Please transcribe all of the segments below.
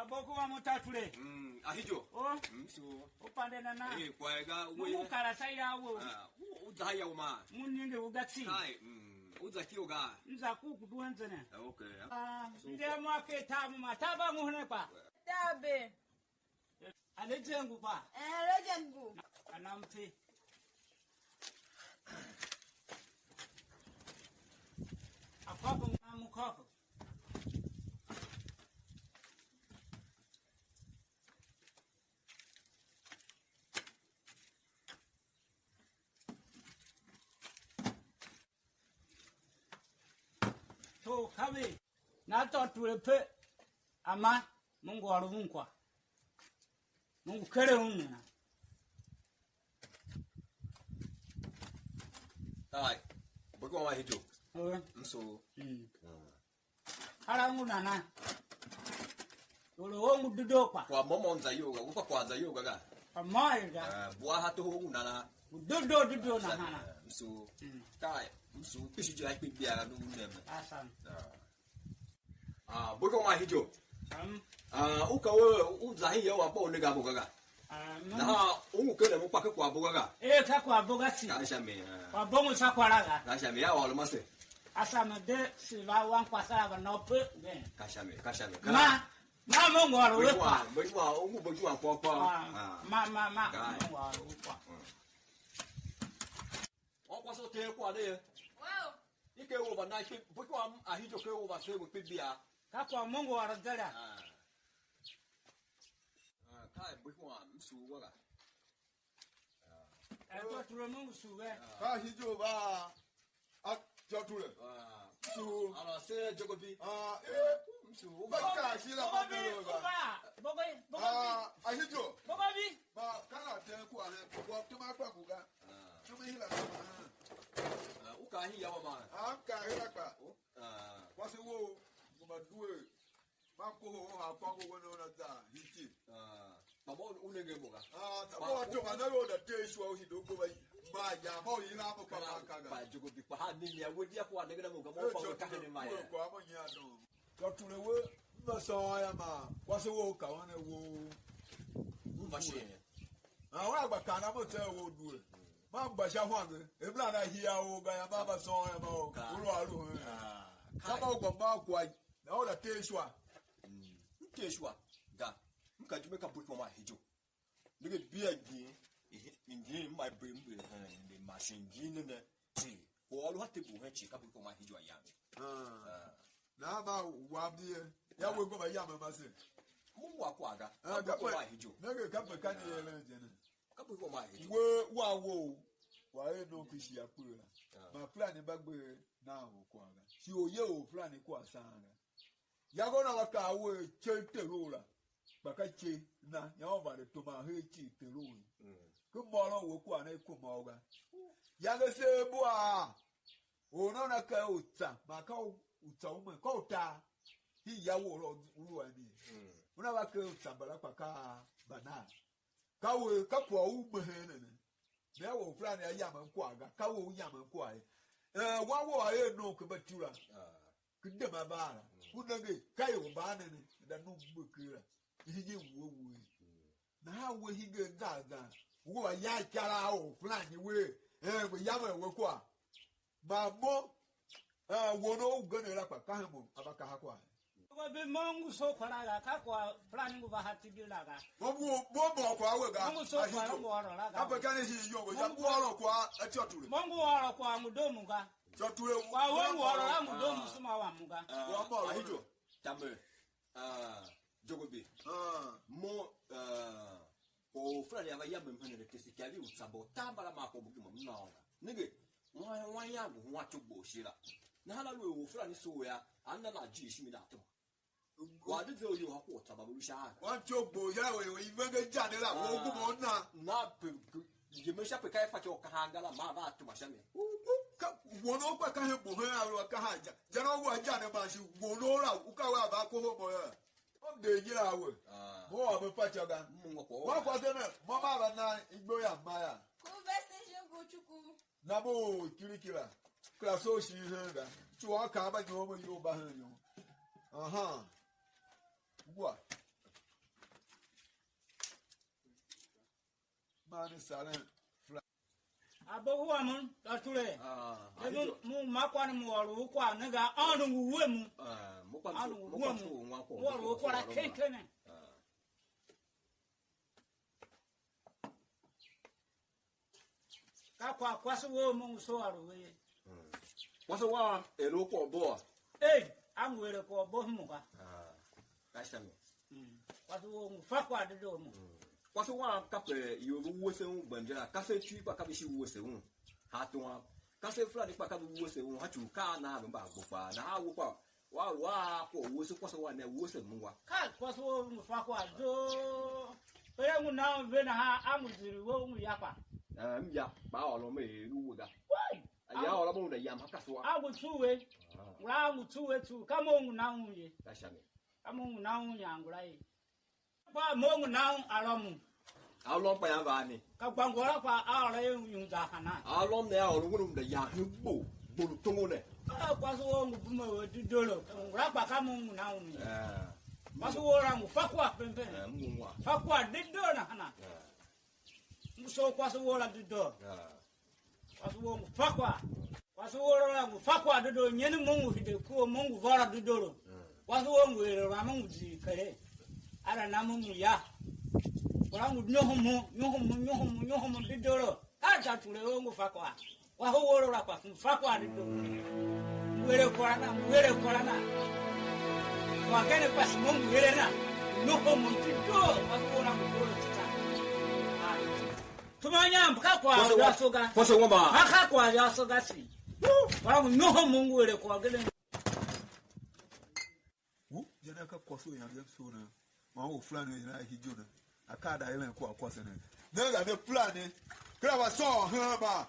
Aboko wa Mdooter. Ahijo. Oh. So. Upande na na. Kwa ega Mungu karasa yawo. Uzaya uma. Muninge ugatsi. Hai. Uzaki oga. Nzaku kuduenzene. Okay. Nde mwake tamu mataba muhne pa. Tabe. Alejengu pa. Lejengu. Anampi. Akoko amukoko. So kabe na Mdooter pe ama Mungu warunkwa. Mungu kere unna. Hai. Boko wa hijo. So. Hala ngunana. Olo wongu dudopa. Kwa momo nza yoga, upa kwa nza yoga ga. Amoya. Bua hato ho nana. Dudo na hana. So. Tai. So pishi jira ikpe biara no nem. Asam. Boko wa hijo. Uka we uzahi ya wa bo nega bogaga. Na ungu kele mo pake kwa bogaga. Ka kwa bogati. Kasha me. Kwa bongo sakwaraga. Kasha me ya wa lo mase. Asama de silva wan kwasara ba no pe. Kasha me. Ma Mungu warunkwa. Bojwa ungu bojwa kwa. Ma. Mungu warunkwa. Okwa so te kwa de. Wow. Ike over na ikpe boko ahijo ke over so we bia. Ka kwa Mungu warudala. Kai boko msu waga. Mdooter Mungu suwe. Ahijo ba Mdooter. So Alors c'est JOGOBI. Msu ba shila ba ba. Ahijo. Bogobi. Ba kana te ku ale ko tuma kwa kuga. Tuma hila. Uka hi ya wa ma. Ka hila kwa. Kwase wo kuma duwe. Ma ko ho ha kwa ko no na da hiti. Babo unenge boga. Tabo to ma na ro da te shwa o hido ko ba ya ba yi na ba ka ga. Ba JOGOBI pa ha ni ya wodi akwa de na mo ga mo fa ka ni ma ya. Ko amo nya do. Mdooter we no so ya ma. Kwase wo ka wana wo. Machine. Wa agba kana mo te wo duwe. Ma mbasha hwange. Ebla na hia o ga ya ba so ya ma o. Ulu alu. Kama ugomba kwa na oda te shwa. Keshwa ga mkajume ka put mama hijo nige bia gi ingi my brain the machine gi ne ti ko alu hatebu he chi ka put mama hijo ayame na ba wabie ya we go ba ya mama se mu wa kwa ga ka put mama hijo nige ka pe ka ni ele je ne ka put mama hijo we wa wo wa e no kishi ya pura ma plan ba gbe na wo kwa ga si oye o plan ko asanga yago na waka we cheterola baka che na yawo ba de toma he chi terola ku moro we ku ana ku moga yago se bo a ono na ka uta maka uta ume ko uta hi yawo ro ruwa ni una ba ka uta bala kwa ka bana ka we ka po ume he ne me wo flan ya yama ku aga ka wo yama ku ai wa wo aye no ku batura kinde mabara kunage kai ubane ne da no gbukira ihe wo na ha wo hige gaga wo ya kara o plan we we ya we kwa ma mo wo no gane ra kwa ka mo abaka ha kwa Bogobi Mungu so kwaraga ka kwa plan ngu ba hatigira ga. bo kwa we ga Mungu so kwara ngo oro la ga. abaka ne hi yo ya bo oro kwa Mdooter Mungu oro kwa mudomu ga. Mdooter Kwa wengu oro la mudomu suma wa muga. wa mo hijo tambe JOGOBI mo o frani ava ya mempene de kesikali utsabo tambala mako bugimo mnaona nige wa ya go wa chugbo shira na hala lo o frani so ya anna na ji shimi da to wa de zo yo hakwo tababu sha wa chogbo ya we ivenge jade la wo gu mo na yemesha pe kai fa cho kahangala ma ba to mashame wono kwa ka he bo he aro ka ha ja jana wo aja ne ba shi wono ra u ka wa ba ko ho mo ya o de jira we mo wa be pa chaga wa kwa se ne mo ma ba na igbo ya ma ya Ku vestation ku chuku. na mo kirikira class o shi he da tu wa ka ba jo mo yo ba he yo aha wa man silent. Abo huwa mun tatule. Mu makwa ni waru kwa nga anu nguwe mu. Anu nguwe mu. Waru kwa la kenkene. Kakwa kwasu wo mu so waru we. Kwasu wa ero ko bo. Amwere ko bo mu ka. Kasami. Kwasu wo mu fakwa de do mu. Kwasu wa kape yoru wose un banjara kase tui pa kabishi wose un. Hatwa kase fla ni pa kabi wose un hatu ka na ba gbopa na awo pa wa ko wose kwasu wa na wose mu wa. Ka kwasu wo mu fakwa do. Oya mu na ve na ha amuziri wo mu yakwa. Mya ba olo me ruga. Ya olo mu da yam hakaso. Agu tuwe. Ura mu tuwe tu kama mu na unye. Kashami. Kama mu na unye angulai. Kwa mo na alomu. Alom pa ya ba ni. Ka gbangora kwa ala yung da kana. Alom ne olo ngum da ya hugbo bolu tongo ne. Kwa so wo mu bumo wo didolo. Ura kwa kama mu na unye. Maso wo ra mu fakwa pempe. Mu wa. Fakwa didolo na kana. So kwa so wo ra didolo. Kwa so wo mu fakwa. Kwa so wo ra mu fakwa didolo nyene mu hide ko mu vora didolo. Kwa so wo mu ra mu ji kare. Ara na mu ya. Ora mu nyohomu didolo. Aja tule wo fakwa. Wa ho wo ra kwa fakwa didolo. Were korana. Wa kene pas mu were na. Nyohomu didolo. Wa ko na mu dolo tita. Tumanya mpaka kwa yasoga. Kwasu wa ba. Aka kwa yasoga si. Ora mu nyohomu were kwa gele. Jana ka kwaso ya sona. Ma o flani na hijona. Akada ile kwa kwasene. Nanga ne plani. Kila wa so hama.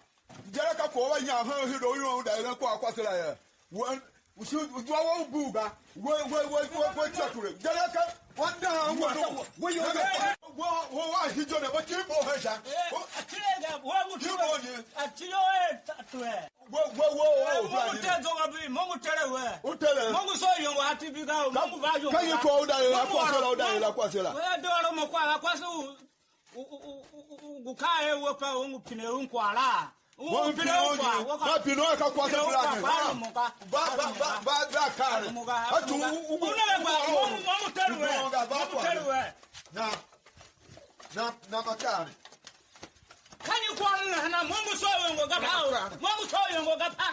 Jana ka kwa ya ha hido yo da ile kwa kwasela ya. Usu wa buga. We chakure. Jana ka wanda we yo wa hijona ba kibo hesha. Atile wo mu kibo ni. Atile tatwe. Wo JOGOBI mongu tere we. Utele. Mongu so yo wa tibiga mongu va yo. Kan yi ko uda kwasela. We do ro mo kwa kwasu gukae wo pa wo pine unkwala. Wo pine unkwa. Ba pino ka kwasa plan. Ba kare. Atu mongu tere we. Na makani. Can you call na mongu so yo gapa. Mongu so yo gapa.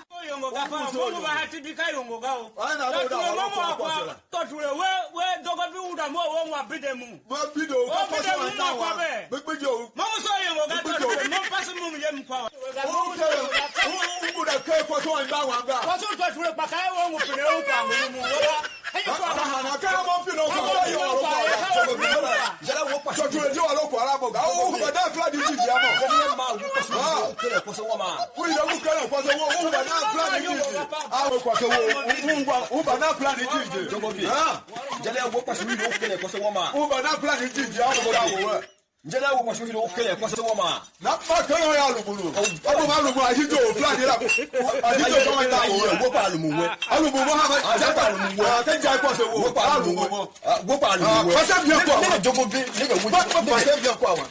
Mongu ba hati bikai yo go. Ana do da kwasela. Totule we JOGOBI uda mo wo wa bidemu. Mo bido ka kwasela ta wa. Begbejo. Mongu so yo gapa. Mo pasu mu ye mkwa. Uda ke kwaso nda wa nga. Kwaso totule pakai wo mu pine unkwa mu wo. Ana ka mo pino ko yo ro. Jala wo pa. Totule jo alo ko ala mo ga. O ba da fla di ji amo. Ma wo kwasu wo kele kwasu wa ma. We da ukele kwaso wo ba na plan di ji. Awo kwaso wo ba na plan di ji. JOGOBI. Jala wo kwasu wo kele kwasu wa ma. Ba na plan di ji awo da wo. Jala wo kwasu wo kele kwasu wa ma. Na pa kan ya lumunu. Obo ma lumu ahijo plan di la. Ahijo ko ta wo. Wo pa lumu we. Alumu mo ha ma ja pa lumu wo. Ka ja kwaso wo. Wo pa lumu we. Wo pa lumu we. Pase bien quoi. JOGOBI. Pase bien quoi wa.